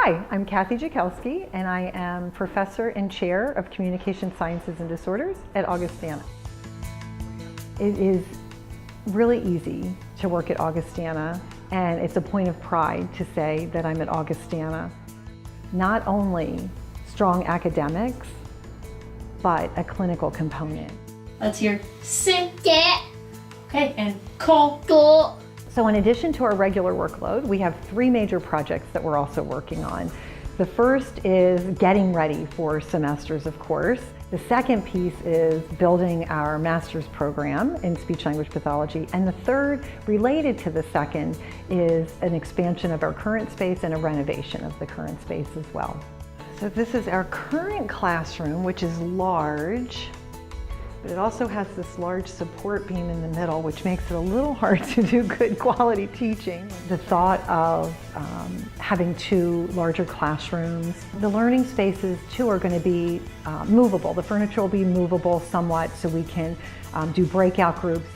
Hi, I'm Kathy Jakelski, and I am Professor and Chair of Communication Sciences and Disorders at Augustana. It is really easy to work at Augustana, and it's a point of pride to say that I'm at Augustana. Not only strong academics, but a clinical component. Let's hear sit. Okay, and call. So in addition to our regular workload, we have 3 major projects that we're also working on. The first is getting ready for semesters, of course. The second piece is building our master's program in speech-language pathology. And the third, related to the second, is an expansion of our current space and a renovation of the current space as well. So this is our current classroom, which is large. But it also has this large support beam in the middle, which makes it a little hard to do good quality teaching. The thought of having 2 larger classrooms. The learning spaces too are going to be movable. The furniture will be movable somewhat so we can do breakout groups.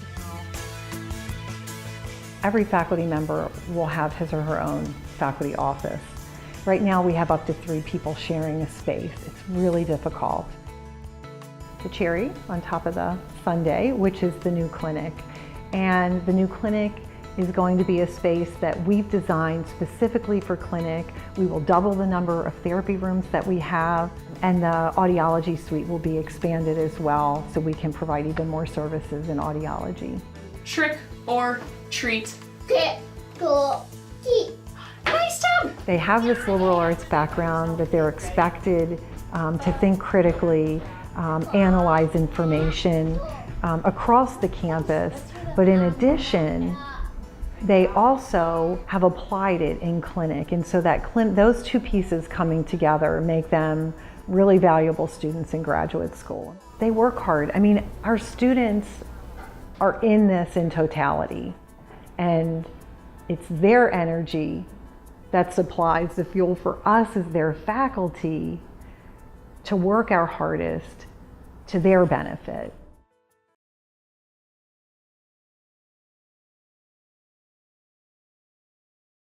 Every faculty member will have his or her own faculty office. Right now we have up to 3 people sharing a space. It's really difficult. The cherry on top of the sundae, which is the new clinic. And the new clinic is going to be a space that we've designed specifically for clinic. We will double the number of therapy rooms that we have, and the audiology suite will be expanded as well, so we can provide even more services in audiology. Trick or treat. Nice job! They have this liberal arts background, that they're expected to think critically, analyze information across the campus, but in addition, they also have applied it in clinic, and so that those 2 pieces coming together make them really valuable students in graduate school. They work hard. I mean, our students are in this in totality, and it's their energy that supplies the fuel for us as their faculty to work our hardest to their benefit.